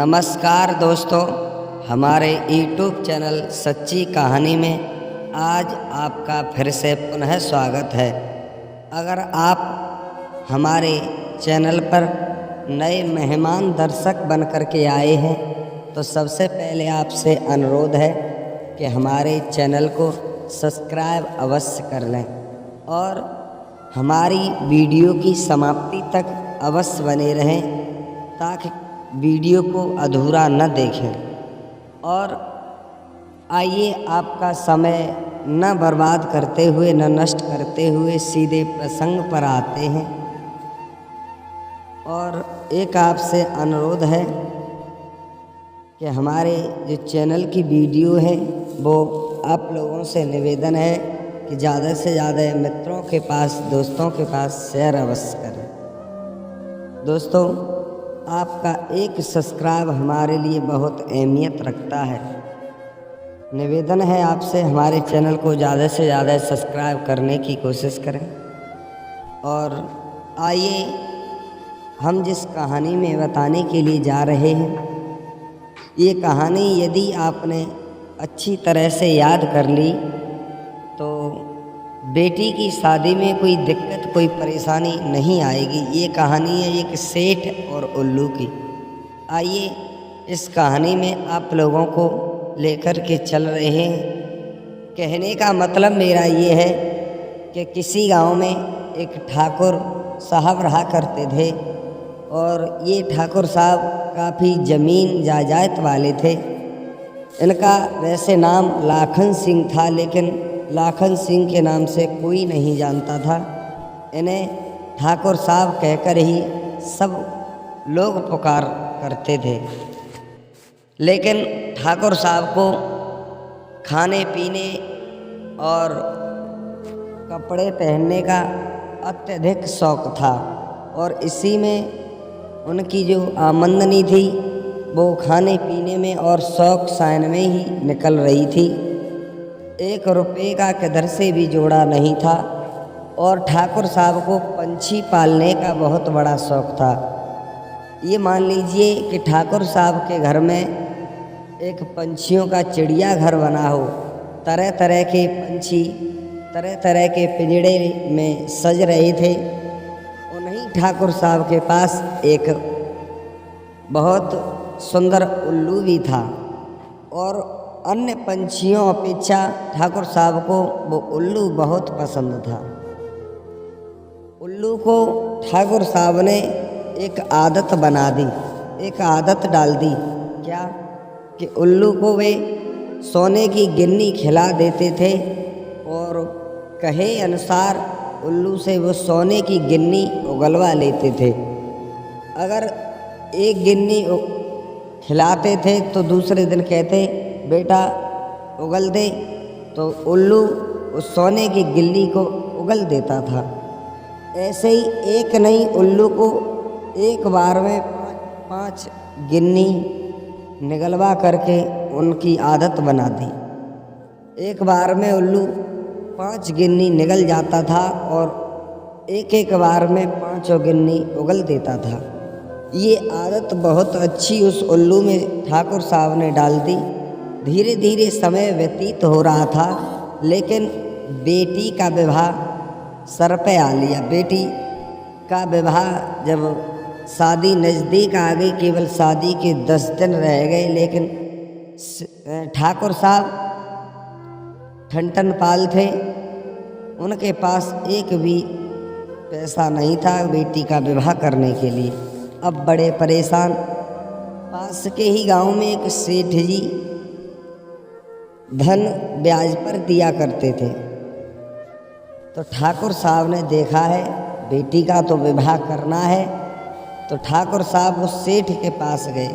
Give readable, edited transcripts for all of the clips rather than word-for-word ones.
नमस्कार दोस्तों, हमारे यूट्यूब चैनल सच्ची कहानी में आज आपका फिर से पुनः स्वागत है। अगर आप हमारे चैनल पर नए मेहमान दर्शक बन कर के आए हैं तो सबसे पहले आपसे अनुरोध है कि हमारे चैनल को सब्सक्राइब अवश्य कर लें और हमारी वीडियो की समाप्ति तक अवश्य बने रहें ताकि वीडियो को अधूरा न देखें। और आइए आपका समय न बर्बाद करते हुए न नष्ट करते हुए सीधे प्रसंग पर आते हैं। और एक आपसे अनुरोध है कि हमारे जो चैनल की वीडियो है वो आप लोगों से निवेदन है कि ज़्यादा से ज़्यादा मित्रों के पास, दोस्तों के पास शेयर अवश्य करें। दोस्तों, आपका एक सब्सक्राइब हमारे लिए बहुत अहमियत रखता है। निवेदन है आपसे हमारे चैनल को ज़्यादा से ज़्यादा सब्सक्राइब करने की कोशिश करें। और आइए हम जिस कहानी में बताने के लिए जा रहे हैं, ये कहानी यदि आपने अच्छी तरह से याद कर ली तो बेटी की शादी में कोई दिक्कत, कोई परेशानी नहीं आएगी। ये कहानी है एक सेठ और उल्लू की। आइए इस कहानी में आप लोगों को लेकर के चल रहे हैं। कहने का मतलब मेरा ये है कि किसी गांव में एक ठाकुर साहब रहा करते थे और ये ठाकुर साहब काफ़ी ज़मीन जायदाद वाले थे। इनका वैसे नाम लाखन सिंह था, लेकिन लाखन सिंह के नाम से कोई नहीं जानता था। इन्हें ठाकुर साहब कहकर ही सब लोग पुकार करते थे। लेकिन ठाकुर साहब को खाने पीने और कपड़े पहनने का अत्यधिक शौक था और इसी में उनकी जो आमदनी थी वो खाने पीने में और शौक शान में ही निकल रही थी। 1 रुपये का किधर से भी जोड़ा नहीं था। और ठाकुर साहब को पंछी पालने का बहुत बड़ा शौक था। ये मान लीजिए कि ठाकुर साहब के घर में एक पंछियों का चिड़िया घर बना हो। तरह तरह के पंछी तरह तरह के पिंजड़े में सज रहे थे। उन्हीं ठाकुर साहब के पास एक बहुत सुंदर उल्लू भी था और अन्य पंछियों अपेक्षा ठाकुर साहब को वो उल्लू बहुत पसंद था। उल्लू को ठाकुर साहब ने एक आदत बना दी, एक आदत डाल दी। क्या कि उल्लू को वे सोने की गिन्नी खिला देते थे और कहे अनुसार उल्लू से वो सोने की गिन्नी उगलवा लेते थे। अगर एक गिन्नी खिलाते थे तो दूसरे दिन कहते बेटा उगल दे, तो उल्लू उस सोने की गिल्ली को उगल देता था। ऐसे ही एक नहीं, उल्लू को एक बार में 5 गिन्नी निगलवा करके उनकी आदत बना दी। एक बार में उल्लू 5 गिन्नी निगल जाता था और एक एक बार में 5 गिन्नी उगल देता था। ये आदत बहुत अच्छी उस उल्लू में ठाकुर साहब ने डाल दी। धीरे धीरे समय व्यतीत हो रहा था, लेकिन बेटी का विवाह सर पे आ लिया। बेटी का विवाह जब शादी नज़दीक आ गई, केवल शादी के 10 दिन रह गए, लेकिन ठाकुर साहब ठनठन पाल थे। उनके पास एक भी पैसा नहीं था बेटी का विवाह करने के लिए। अब बड़े परेशान। पास के ही गांव में एक सेठ जी धन ब्याज पर दिया करते थे। तो ठाकुर साहब ने देखा है बेटी का तो विवाह करना है, तो ठाकुर साहब उस सेठ के पास गए।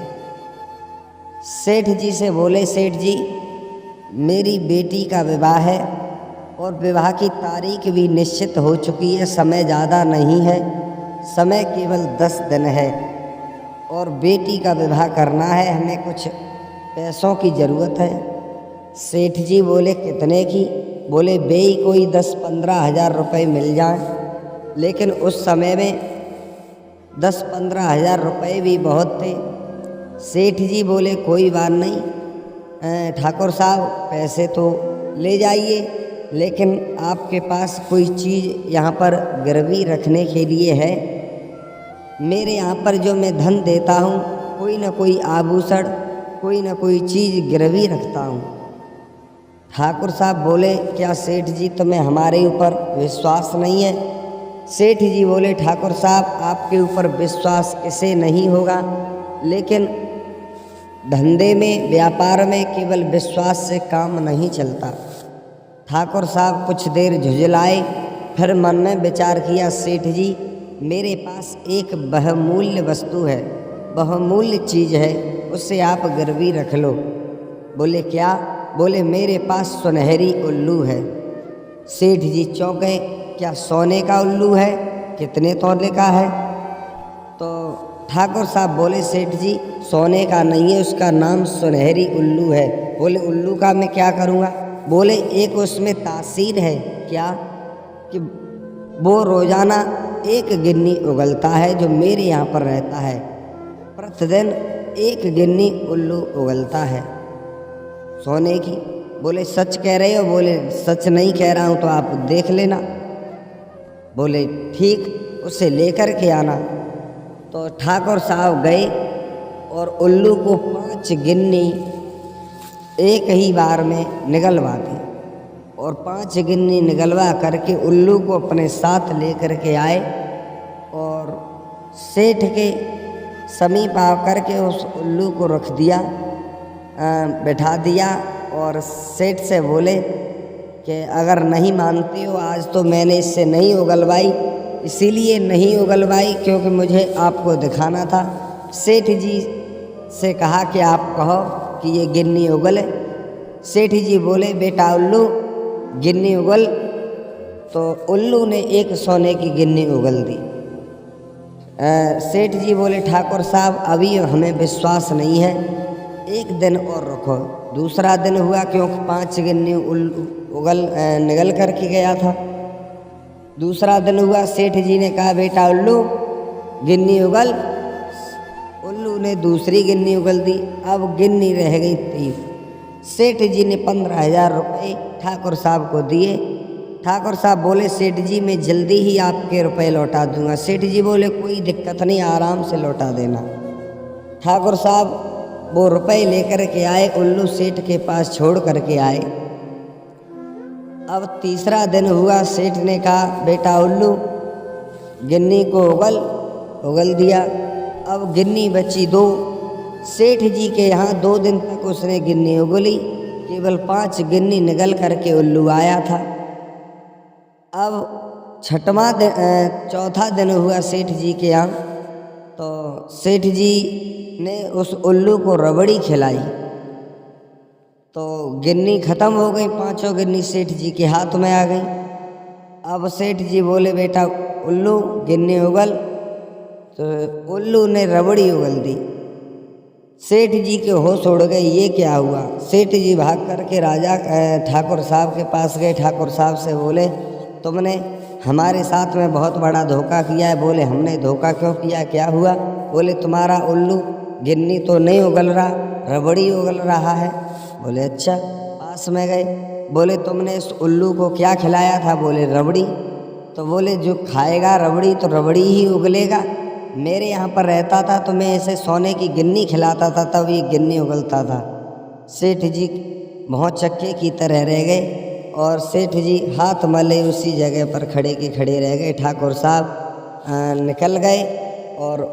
सेठ जी से बोले, सेठ जी मेरी बेटी का विवाह है और विवाह की तारीख भी निश्चित हो चुकी है। समय ज़्यादा नहीं है, समय केवल 10 दिन है और बेटी का विवाह करना है। हमें कुछ पैसों की ज़रूरत है। सेठ जी बोले, कितने की? बोले, बेई कोई 10-15 हज़ार रुपये मिल जाए। लेकिन उस समय में 10-15 हज़ार रुपये भी बहुत थे। सेठ जी बोले कोई बात नहीं ठाकुर साहब, पैसे तो ले जाइए, लेकिन आपके पास कोई चीज़ यहाँ पर गिरवी रखने के लिए है? मेरे यहाँ पर जो मैं धन देता हूँ, कोई न कोई आभूषण, कोई न कोई चीज़ गिरवी रखता हूँ। ठाकुर साहब बोले क्या सेठ जी तुम्हें हमारे ऊपर विश्वास नहीं है? सेठ जी बोले ठाकुर साहब आपके ऊपर विश्वास किसे नहीं होगा, लेकिन धंधे में, व्यापार में केवल विश्वास से काम नहीं चलता। ठाकुर साहब कुछ देर झुंझलाए, फिर मन में विचार किया, सेठ जी मेरे पास एक बहुमूल्य वस्तु है, बहुमूल्य चीज़ है, उससे आप गिरवी रख लो। बोले क्या? बोले मेरे पास सुनहरी उल्लू है। सेठ जी चौंके, क्या सोने का उल्लू है? कितने तोले का है? तो ठाकुर साहब बोले सेठ जी सोने का नहीं है, उसका नाम सुनहरी उल्लू है। बोले उल्लू का मैं क्या करूँगा? बोले एक उसमें तासीर है। क्या? कि वो रोज़ाना एक गिन्नी उगलता है जो मेरे यहाँ पर रहता है, प्रतिदिन एक गिन्नी उल्लू उगलता है सोने की। बोले सच कह रहे हो? बोले सच नहीं कह रहा हूँ, तो आप देख लेना। बोले ठीक, उसे लेकर के आना। तो ठाकुर साहब गए और उल्लू को 5 गिन्नी एक ही बार में निगलवा दी, और 5 गिन्नी निगलवा करके उल्लू को अपने साथ लेकर के आए और सेठ के समीप आकर के उस उल्लू को रख दिया, बैठा दिया, और सेठ से बोले कि अगर नहीं मानते हो, आज तो मैंने इससे नहीं उगलवाई, इसीलिए नहीं उगलवाई क्योंकि मुझे आपको दिखाना था। सेठ जी से कहा कि आप कहो कि ये गिन्नी उगले। सेठ जी बोले बेटा उल्लू गिन्नी उगल। तो उल्लू ने एक सोने की गिन्नी उगल दी। सेठ जी बोले ठाकुर साहब अभी हमें विश्वास नहीं है, एक दिन और रखो। दूसरा दिन हुआ क्योंकि 5 गिन्नी निगल करके गया था। दूसरा दिन हुआ, सेठ जी ने कहा बेटा उल्लू गिन्नी उगल। उल्लू ने दूसरी गिन्नी उगल दी। अब गिन्नी रह गई 30। सेठ जी ने 15,000 रुपये ठाकुर साहब को दिए। ठाकुर साहब बोले सेठ जी मैं जल्दी ही आपके रुपए लौटा दूंगा। सेठ जी बोले कोई दिक्कत नहीं, आराम से लौटा देना। ठाकुर साहब वो रुपए लेकर के आए, उल्लू सेठ के पास छोड़ करके आए। अब तीसरा दिन हुआ, सेठ ने कहा बेटा उल्लू गिन्नी को उगल दिया। अब गिन्नी बची 2। सेठ जी के यहाँ 2 दिन तक उसने गिन्नी उगली, केवल 5 गिन्नी निगल करके उल्लू आया था। अब चौथा दिन हुआ सेठ जी के यहाँ, तो सेठ जी ने उस उल्लू को रबड़ी खिलाई, तो गिन्नी ख़त्म हो गई। 5 गिन्नी सेठ जी के हाथ में आ गई। अब सेठ जी बोले बेटा उल्लू गिन्नी उगल। तो उल्लू ने रबड़ी उगल दी। सेठ जी के होश उड़ गए, ये क्या हुआ। सेठ जी भाग करके राजा ठाकुर साहब के पास गए। ठाकुर साहब से बोले तुमने हमारे साथ में बहुत बड़ा धोखा किया है। बोले हमने धोखा क्यों किया, क्या हुआ। बोले तुम्हारा उल्लू गिन्नी तो नहीं उगल रहा, रबड़ी उगल रहा है। बोले अच्छा। पास में गए, बोले तुमने इस उल्लू को क्या खिलाया था। बोले रबड़ी। तो बोले जो खाएगा रबड़ी तो रबड़ी ही उगलेगा। मेरे यहाँ पर रहता था तो मैं इसे सोने की गिन्नी खिलाता था, तब ये गिन्नी उगलता था। सेठ जी बहुत चक्के की तरह रह गए और सेठ जी हाथ मले उसी जगह पर खड़े के खड़े रह गए। ठाकुर साहब निकल गए और